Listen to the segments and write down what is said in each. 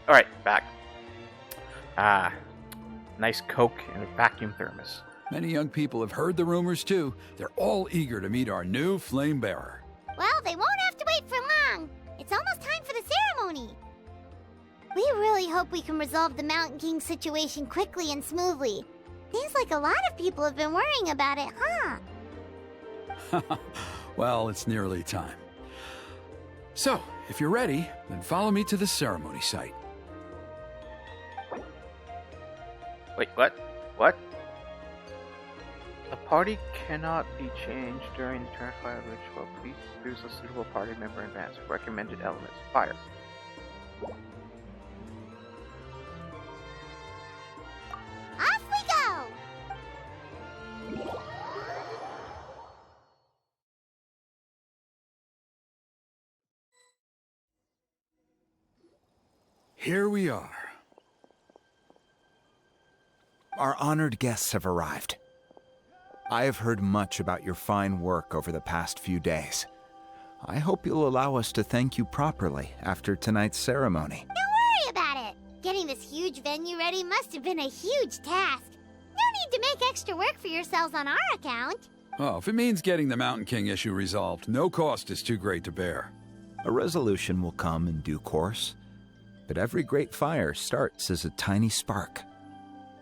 Alright, back. Ah, nice Coke and a vacuum thermos. Many young people have heard the rumors too. They're all eager to meet our new flame bearer. Well, they won't have to wait for long. It's almost time for the ceremony. We really hope we can resolve the Mountain King situation quickly and smoothly. Seems like a lot of people have been worrying about it, huh? Well, it's nearly time. So, if you're ready, then follow me to the ceremony site. Wait, what? What? The party cannot be changed during the turn fire ritual. Please choose a suitable party member in advance. Recommended elements: fire. Off we go! Here we are. Our honored guests have arrived. I have heard much about your fine work over the past few days. I hope you'll allow us to thank you properly after tonight's ceremony. Don't worry about it. Getting this huge venue ready must have been a huge task. No need to make extra work for yourselves on our account. Oh, if it means getting the Mountain King issue resolved, no cost is too great to bear. A resolution will come in due course, but every great fire starts as a tiny spark.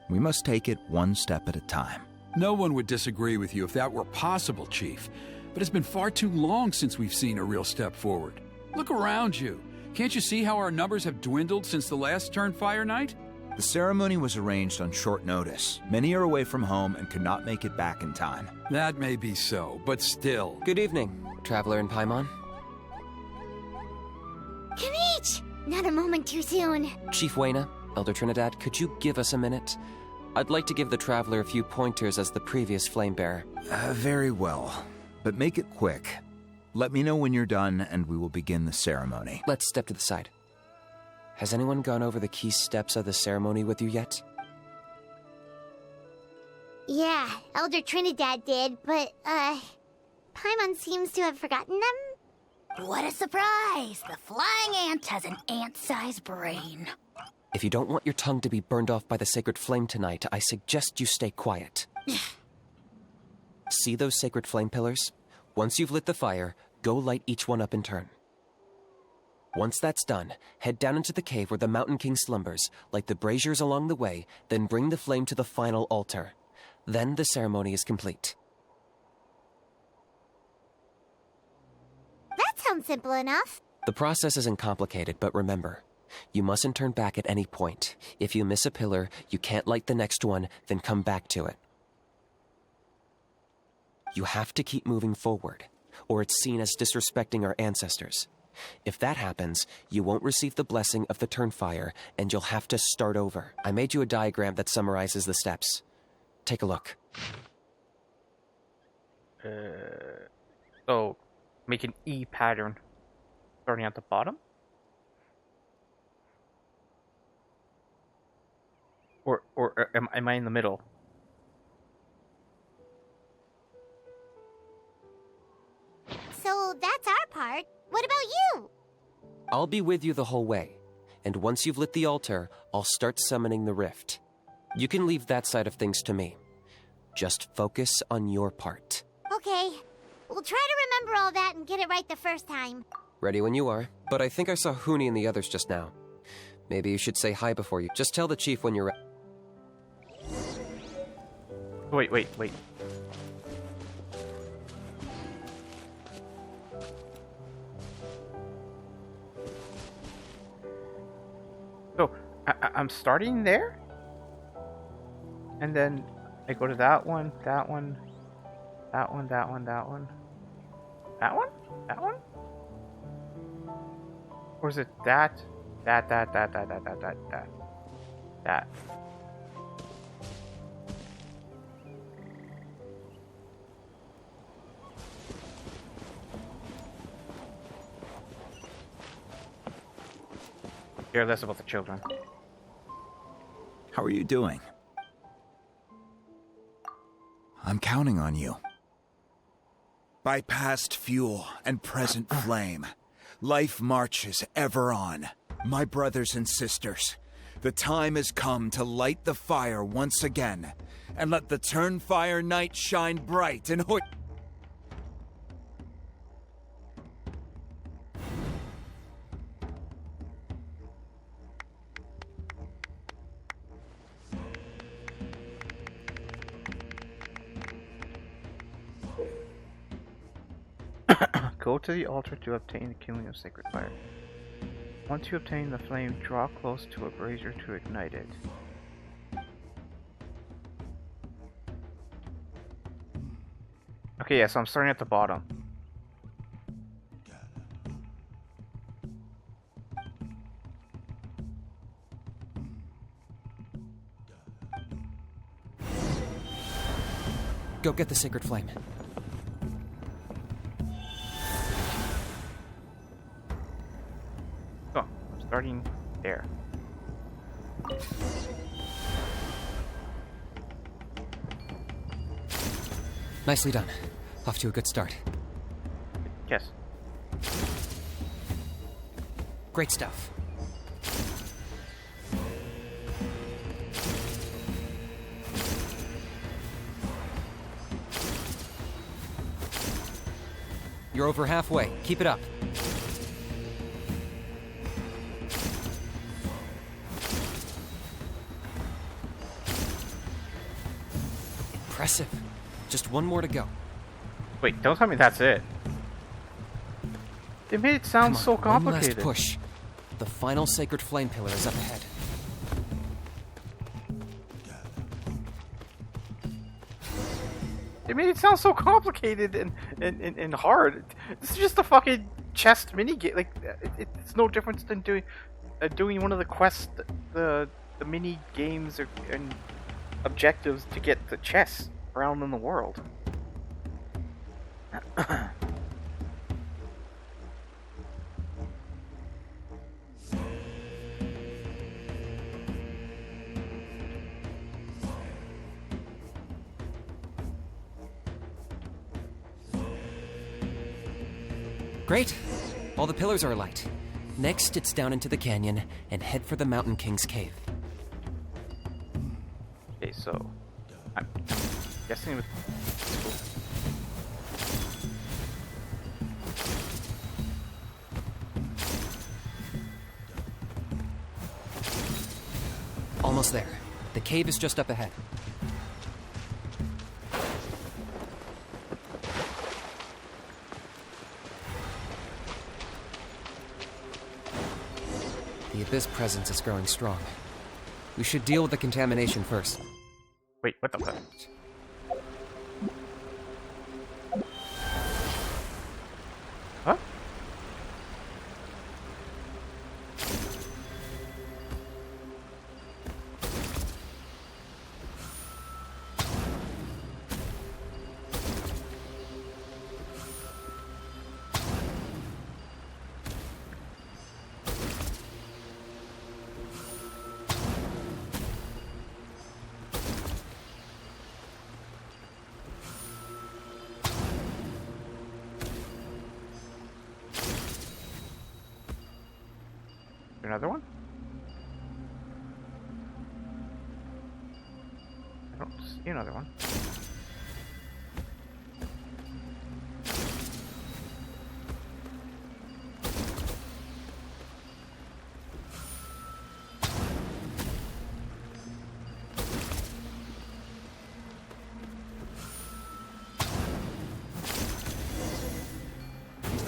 We must take it one step at a time. No one would disagree with you if that were possible, Chief. But it's been far too long since we've seen a real step forward. Look around you. Can't you see how our numbers have dwindled since the last turn fire night? The ceremony was arranged on short notice. Many are away from home and could not make it back in time. That may be so, but still. Good evening, Traveler and Paimon. Kanich! Not a moment too soon. Chief Wayna, Elder Trinidad, could you give us a minute? I'd like to give the Traveler a few pointers as the previous flame bearer. Very well, but make it quick. Let me know when you're done and we will begin the ceremony. Let's step to the side. Has anyone gone over the key steps of the ceremony with you yet? Yeah, Elder Trinidad did, but, Paimon seems to have forgotten them? What a surprise! The flying ant has an ant-sized brain. If you don't want your tongue to be burned off by the sacred flame tonight, I suggest you stay quiet. See those sacred flame pillars? Once you've lit the fire, go light each one up in turn. Once that's done, head down into the cave where the Mountain King slumbers, light the braziers along the way, then bring the flame to the final altar. Then the ceremony is complete. That sounds simple enough. The process isn't complicated, but remember, you mustn't turn back at any point. If you miss a pillar, you can't light the next one, then come back to it. You have to keep moving forward, or it's seen as disrespecting our ancestors. If that happens, you won't receive the blessing of the Turnfire, and you'll have to start over. I made you a diagram that summarizes the steps. Take a look. So, make an E pattern starting at the bottom? Or am I in the middle? So that's our part. What about you? I'll be with you the whole way, and once you've lit the altar, I'll start summoning the rift. You can leave that side of things to me. Just focus on your part. Okay. We'll try to remember all that and get it right the first time. Ready when you are, but I think I saw Huni and the others just now. Maybe you should say hi before you... Just tell the chief when you're ready. Wait. So, I'm starting there? And then I go to that one, that one, that one, that one, that one. That one? That one? Or is it that? That. Care less about the children. How are you doing? I'm counting on you. By past fuel and present flame, life marches ever on. My brothers and sisters, the time has come to light the fire once again, and let the Turnfire night shine bright and Go to the altar to obtain the kindling of sacred fire. Once you obtain the flame, draw close to a brazier to ignite it. Okay, yeah, so I'm starting at the bottom. Go get the sacred flame. Oh, I'm starting there. Nicely done. Off to a good start. Yes. Great stuff. You're over halfway. Keep it up. Impressive. Just one more to go. Wait, don't tell me that's it. They made it sound Come on, so one complicated. last push. The final sacred flame pillar is up ahead. They made it sound so complicated and hard. This is just a fucking chest mini game. Like it's no difference than doing one of the quests, the mini games and objectives to get the chests around in the world. Great. All the pillars are alight. Next, it's down into the canyon and head for the Mountain King's cave. Okay, so I'm guessing with Almost there. The cave is just up ahead. The Abyss presence is growing strong. We should deal with the contamination first. wait, what the fuck? Huh? Another one? I don't see another one.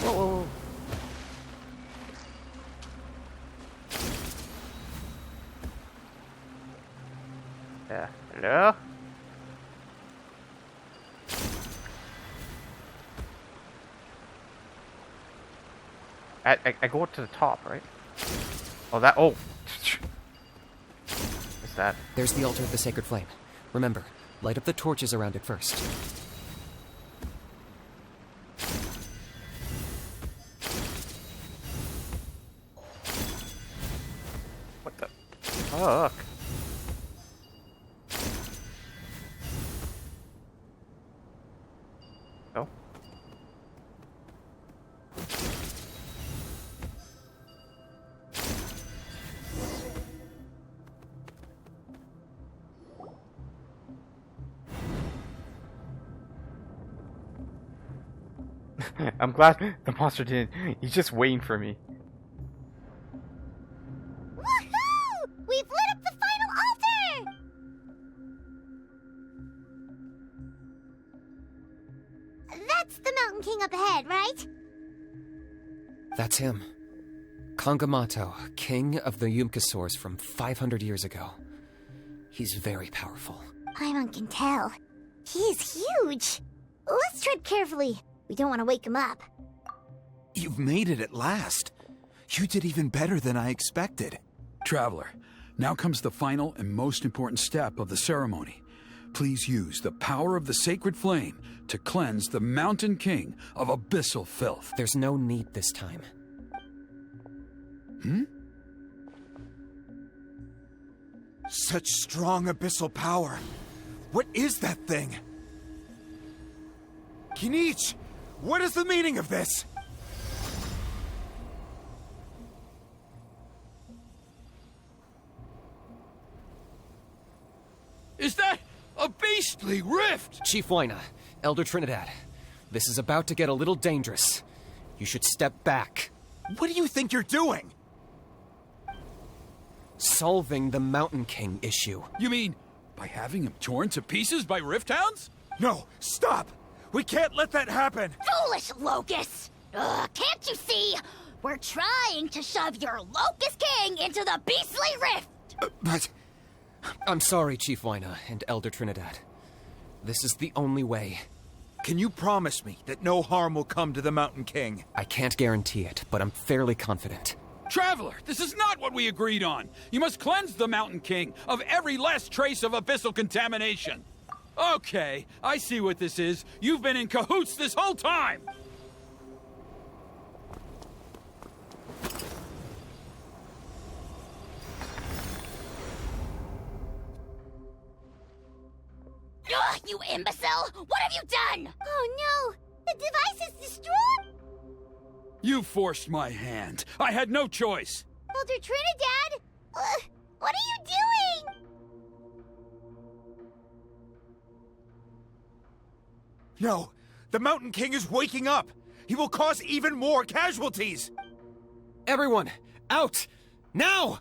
Whoa, whoa, whoa. Hello? I go up to the top, right? Oh, that. Oh! What's that? There's the altar of the sacred flame. Remember, light up the torches around it first. What the fuck? Oh. I'm glad the monster didn't. He's just waiting for me. Woohoo! We've lit up the final altar! That's the Mountain King up ahead, right? That's him. Kangamato, king of the Yumkasaurs from 500 years ago. He's very powerful. Paimon can tell. He's huge. Let's tread carefully. We don't want to wake him up. You've made it at last. You did even better than I expected. Traveler, now comes the final and most important step of the ceremony. Please use the power of the sacred flame to cleanse the Mountain King of abyssal filth. There's no need this time. Such strong abyssal power. What is that thing? Kinich, what is the meaning of this? Is that a beastly rift? Chief Waina, Elder Trinidad, this is about to get a little dangerous. You should step back. What do you think you're doing? Solving the Mountain King issue. You mean by having him torn to pieces by rift hounds? No, stop! We can't let that happen! Foolish Locust! Can't you see? We're trying to shove your Locust King into the beastly rift! But... I'm sorry, Chief Waina and Elder Trinidad. This is the only way. Can you promise me that no harm will come to the Mountain King? I can't guarantee it, but I'm fairly confident. Traveler, this is not what we agreed on. You must cleanse the Mountain King of every last trace of abyssal contamination. Okay, I see what this is. You've been in cahoots this whole time! Ugh, you imbecile! What have you done? Oh no! The device is destroyed! You forced my hand. I had no choice. Elder Trinidad! What are you doing? No, the Mountain King is waking up! He will cause even more casualties! Everyone, out! Now!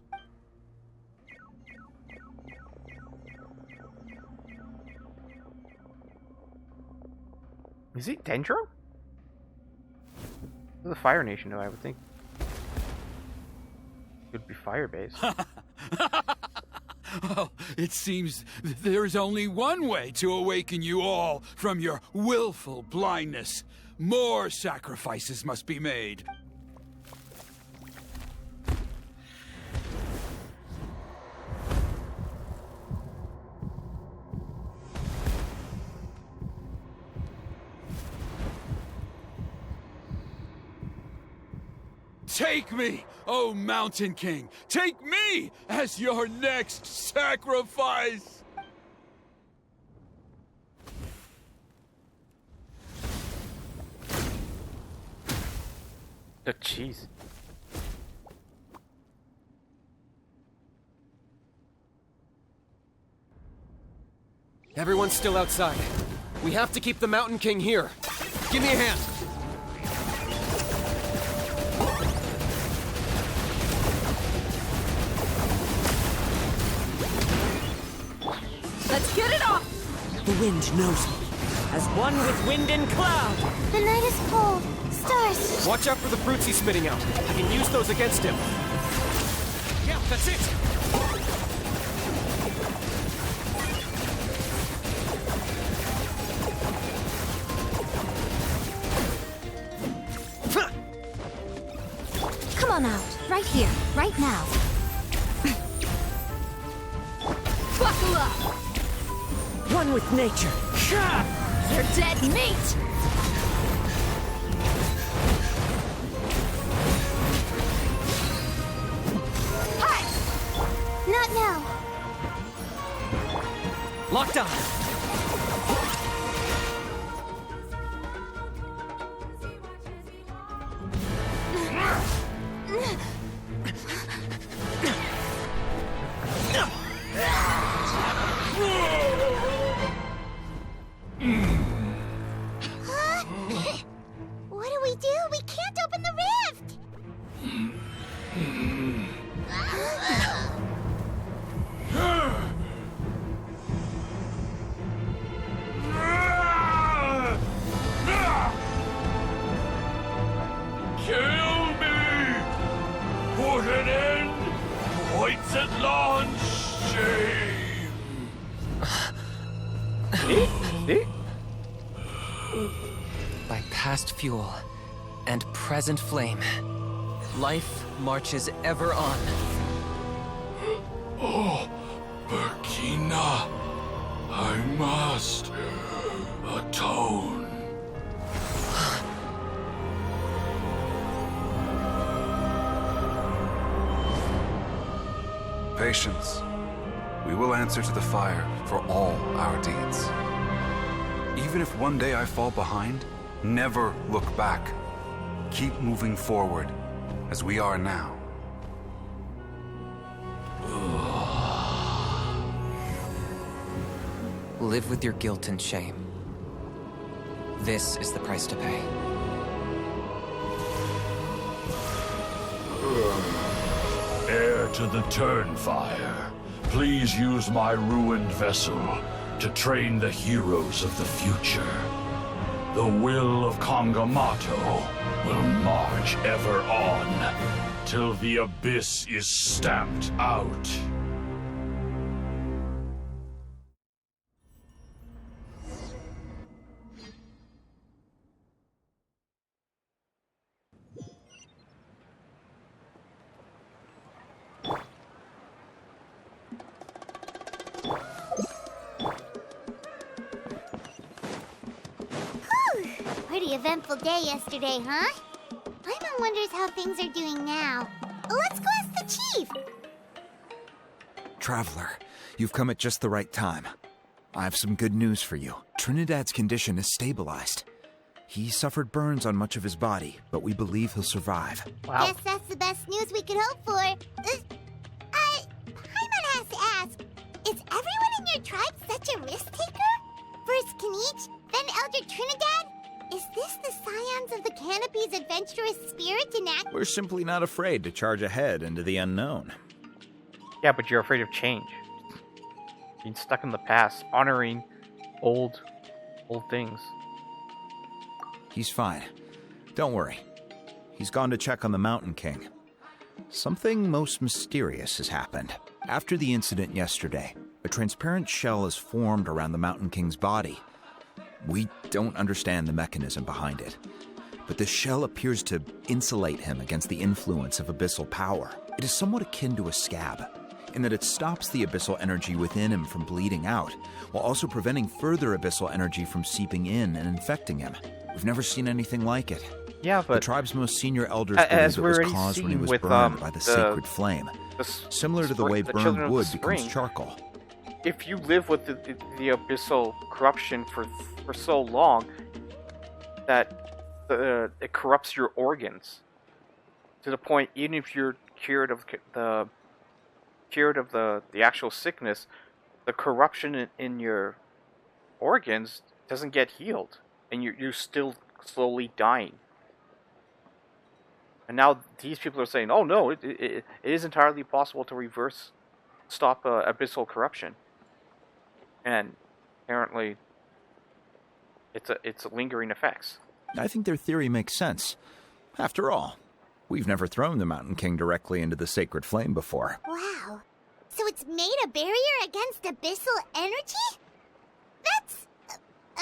Is it Dendro? This is a Fire Nation, though, I would think. It would be Fire based. Well, it seems there is only one way to awaken you all from your willful blindness. More sacrifices must be made. Take me, O Mountain King! Take me as your next sacrifice! Oh, jeez. Everyone's still outside. We have to keep the Mountain King here. Give me a hand. Let's get it off! The wind knows me. As one with wind and cloud. The night is cold. Stars. Watch out for the fruits he's spitting out. I can use those against him. Yeah, that's it! Come on out. Right here. Right now. Buckle up! One with nature. You're dead meat! Hi! Not now. Locked on. What do Kill me! Put an end to White Natlan's shame! See? By past fuel and present flame, life marches ever on. Oh, Burkina, I must atone. Patience. We will answer to the fire for all our deeds. Even if one day I fall behind, never look back. Keep moving forward, as we are now. Live with your guilt and shame. This is the price to pay. Heir to the Turnfire, please use my ruined vessel to train the heroes of the future. The will of Kangamato will march ever on, till the abyss is stamped out. Pretty eventful day yesterday, huh? Paimon wonders how things are doing now. Let's go ask the chief! Traveler, you've come at just the right time. I have some good news for you. Trinidad's condition is stabilized. He suffered burns on much of his body, but we believe he'll survive. Wow. Guess that's the best news we could hope for. Paimon has to ask, is everyone in your tribe such a risk taker? First Kinich, then Elder Trinidad? Is this the scions of the Canopy's adventurous spirit in act? We're simply not afraid to charge ahead into the unknown. Yeah, but you're afraid of change. Being stuck in the past, honoring old things. He's fine. Don't worry. He's gone to check on the Mountain King. Something most mysterious has happened. After the incident yesterday, a transparent shell is formed around the Mountain King's body. We don't understand the mechanism behind it, but the shell appears to insulate him against the influence of abyssal power. It is somewhat akin to a scab, in that it stops the abyssal energy within him from bleeding out, while also preventing further abyssal energy from seeping in and infecting him. We've never seen anything like it. Yeah, but the tribe's most senior elders as believe it we was already caused when he seen was with, burned by the sacred flame, the similar to the way the Children burned of the wood becomes Spring. charcoal. If you live with the abyssal corruption for so long that it corrupts your organs to the point, even if you're cured of the actual sickness, the corruption in your organs doesn't get healed, and you're still slowly dying. And now these people are saying, "Oh no, it is entirely possible to stop abyssal corruption." And apparently, it's lingering effects. I think their theory makes sense. After all, we've never thrown the Mountain King directly into the sacred flame before. Wow. So it's made a barrier against abyssal energy? That's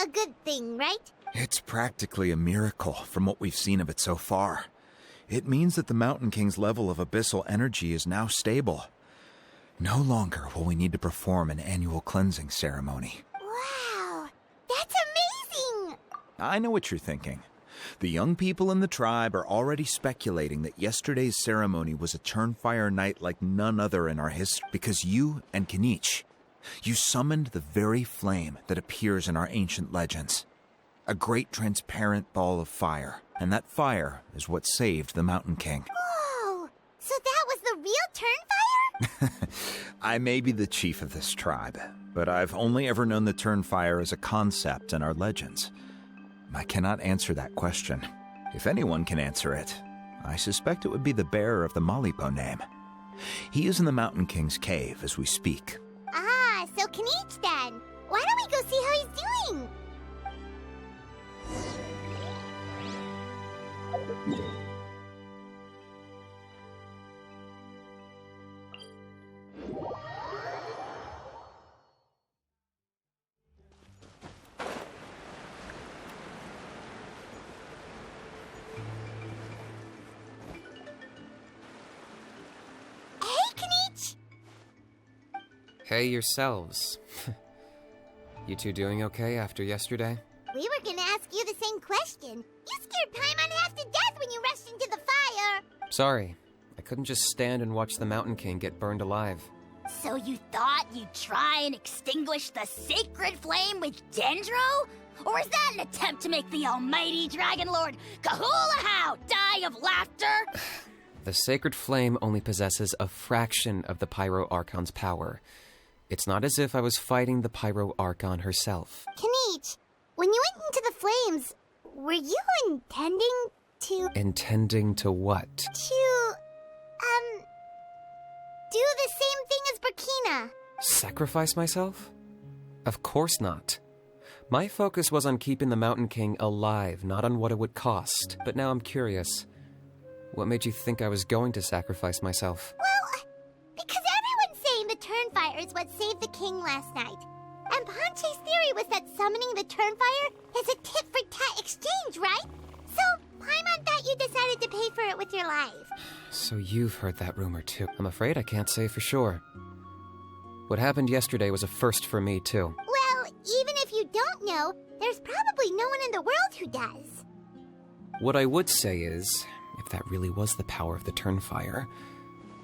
a good thing, right? It's practically a miracle from what we've seen of it so far. It means that the Mountain King's level of abyssal energy is now stable. No longer will we need to perform an annual cleansing ceremony. Wow. That's amazing! I know what you're thinking. The young people in the tribe are already speculating that yesterday's ceremony was a Turnfire night like none other in our history, because you and Kinich, you summoned the very flame that appears in our ancient legends. A great transparent ball of fire, and that fire is what saved the Mountain King. Whoa! So that was the real Turnfire? I may be the chief of this tribe, but I've only ever known the Turnfire as a concept in our legends. I cannot answer that question. If anyone can answer it, I suspect it would be the bearer of the Malipo name. He is in the Mountain King's cave as we speak. Ah, so Knight then. Why don't we go see how he's doing? Hey yourselves. You two doing okay after yesterday? We were gonna ask you the same question. You scared Paimon half to death when you rushed into the fire. Sorry, I couldn't just stand and watch the Mountain King get burned alive. So you thought you'd try and extinguish the sacred flame with Dendro? Or is that an attempt to make the almighty Dragon Lord Kahula die of laughter? The sacred flame only possesses a fraction of the Pyro Archon's power. It's not as if I was fighting the Pyro Archon herself. Knight, when you went into the flames, were you intending to... Intending to what? To, do the same thing as Burkina? Sacrifice myself? Of course not. My focus was on keeping the Mountain King alive, not on what it would cost. But now I'm curious. What made you think I was going to sacrifice myself? Well, because everyone's saying the Turnfire is what saved the king last night. And Ponche's theory was that summoning the Turnfire is a tit-for-tat exchange, right? So, Paimon thought you decided to pay for it with your life. So you've heard that rumor too. I'm afraid I can't say for sure. What happened yesterday was a first for me too. Well, even if you don't know, there's probably no one in the world who does. What I would say is, if that really was the power of the Turnfire,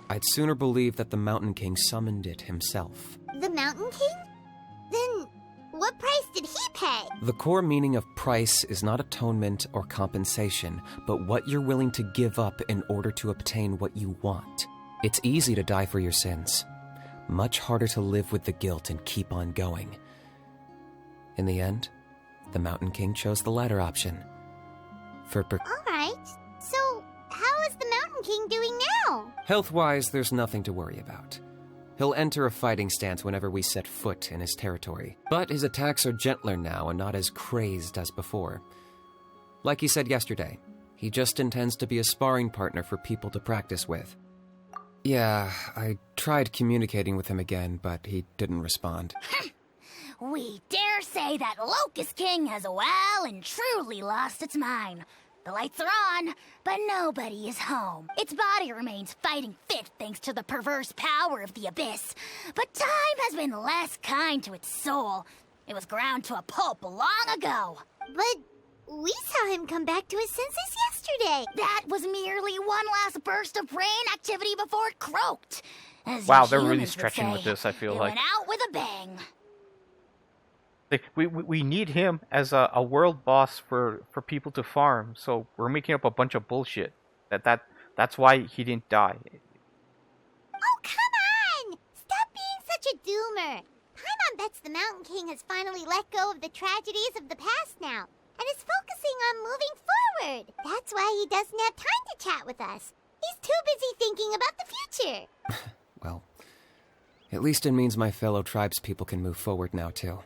I'd sooner believe that the Mountain King summoned it himself. The Mountain King? Then, what price did he pay? The core meaning of price is not atonement or compensation, but what you're willing to give up in order to obtain what you want. It's easy to die for your sins. Much harder to live with the guilt and keep on going. In the end, the Mountain King chose the latter option. Alright, so how is the Mountain King doing now? Health-wise, there's nothing to worry about. He'll enter a fighting stance whenever we set foot in his territory. But his attacks are gentler now and not as crazed as before. Like he said yesterday, he just intends to be a sparring partner for people to practice with. Yeah, I tried communicating with him again, but he didn't respond. We dare say that Locust King has well and truly lost its mind. The lights are on, but nobody is home. Its body remains fighting fit thanks to the perverse power of the Abyss. But time has been less kind to its soul. It was ground to a pulp long ago. But we saw him come back to his senses yesterday. That was merely one last burst of brain activity before it croaked. As Wow, you they're really humans would stretching say, with this, I feel it like. went out with a bang. We need him as a world boss for people to farm, so we're making up a bunch of bullshit. That's why he didn't die. Oh, come on! Stop being such a doomer. Paimon bets the Mountain King has finally let go of the tragedies of the past now, and is focusing on moving forward. That's why he doesn't have time to chat with us. He's too busy thinking about the future. Well, at least it means my fellow tribespeople can move forward now, too.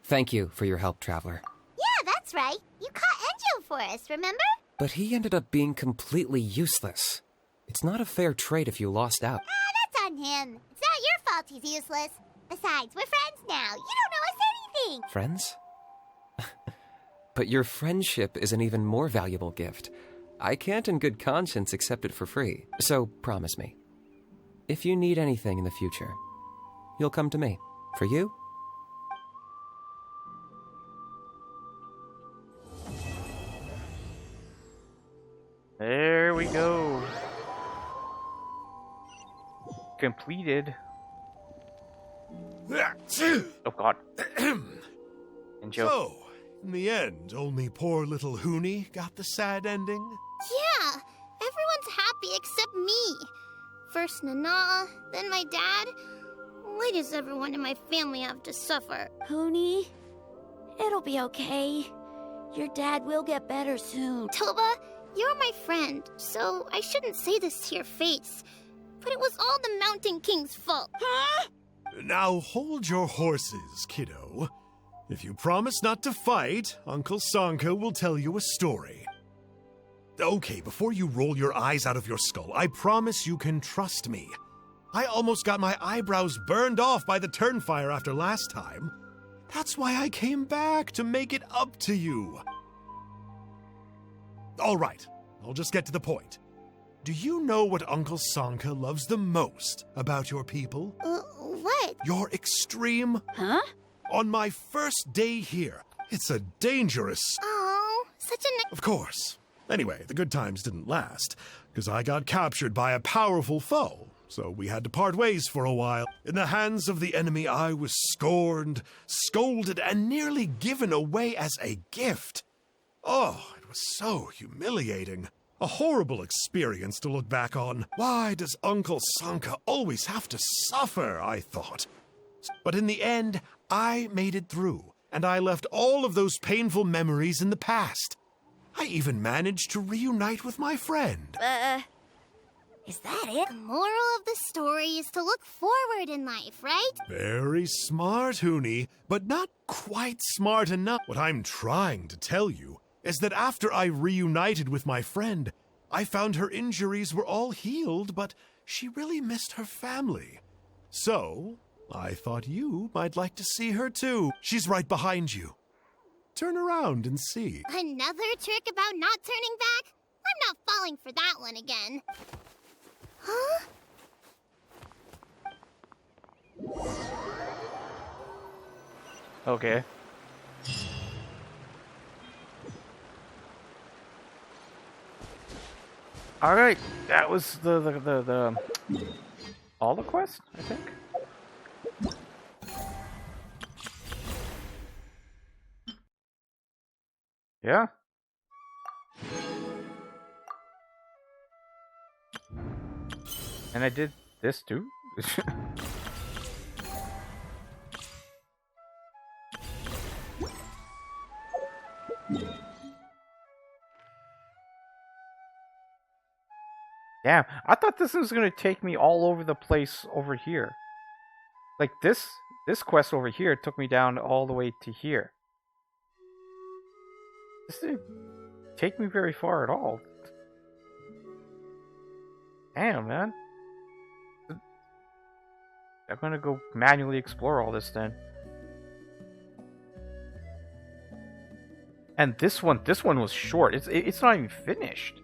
Thank you for your help, Traveler. Yeah, that's right. You caught Enjo for us, remember? But he ended up being completely useless. It's not a fair trade if you lost out. That's on him. It's not your fault he's useless. Besides, we're friends now. You don't know us anything. Friends? But your friendship is an even more valuable gift. I can't in good conscience accept it for free. So promise me, if you need anything in the future, you'll come to me. For you? There we go. Completed. Oh god. And Joe. So, in the end, only poor little Huni got the sad ending? Yeah, everyone's happy except me. First Nana, then my dad. Why does everyone in my family have to suffer? Huni, it'll be okay. Your dad will get better soon. Toba, you're my friend, so I shouldn't say this to your face. But it was all the Mountain King's fault. Huh? Now hold your horses, kiddo. If you promise not to fight, Uncle Sanka will tell you a story. Okay, before you roll your eyes out of your skull, I promise you can trust me. I almost got my eyebrows burned off by the turnfire after last time. That's why I came back, to make it up to you. All right, I'll just get to the point. Do you know what Uncle Sanka loves the most about your people? What? Your extreme. Huh? On my first day here, it's a dangerous... Oh, such a... Of course. Anyway, the good times didn't last, because I got captured by a powerful foe, so we had to part ways for a while. In the hands of the enemy, I was scorned, scolded, and nearly given away as a gift. Oh, it was so humiliating. A horrible experience to look back on. Why does Uncle Sanka always have to suffer, I thought. But in the end, I made it through, and I left all of those painful memories in the past. I even managed to reunite with my friend. Is that it? The moral of the story is to look forward in life, right? Very smart, Hoonie, but not quite smart enough. What I'm trying to tell you is that after I reunited with my friend, I found her injuries were all healed, but she really missed her family. So, I thought you might like to see her too. She's right behind you. Turn around and see. Another trick about not turning back? I'm not falling for that one again. Huh? Okay. All right, that was the all the quest, I think. Yeah. And I did this too. Damn, I thought this was gonna take me all over the place over here. Like this quest over here took me down all the way to here. This didn't take me very far at all. Damn, man. I'm gonna go manually explore all this then. And this one was short. It's not even finished.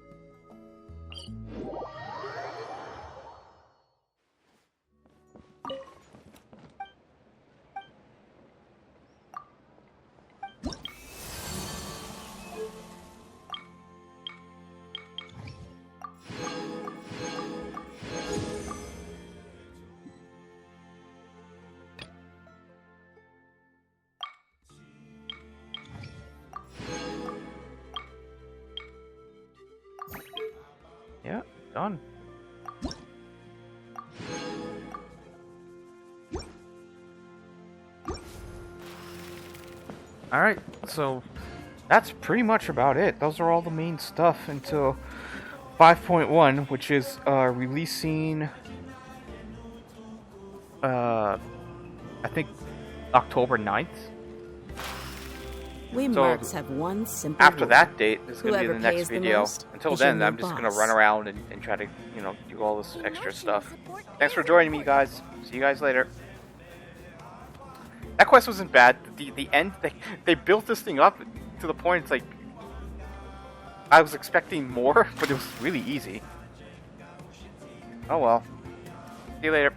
Yeah, done. Alright, so that's pretty much about it. Those are all the main stuff until 5.1, which is releasing I think October 9th. We So, mercs have one simple After rule. that date, this is going to be Whoever the next pays the video. most Until is your then, new I'm just going to boss. run around and try to, you know, do all this extra stuff. Thanks for joining me, guys. See you guys later. That quest wasn't bad. The end, they built this thing up to the point it's like I was expecting more, but it was really easy. Oh well. See you later.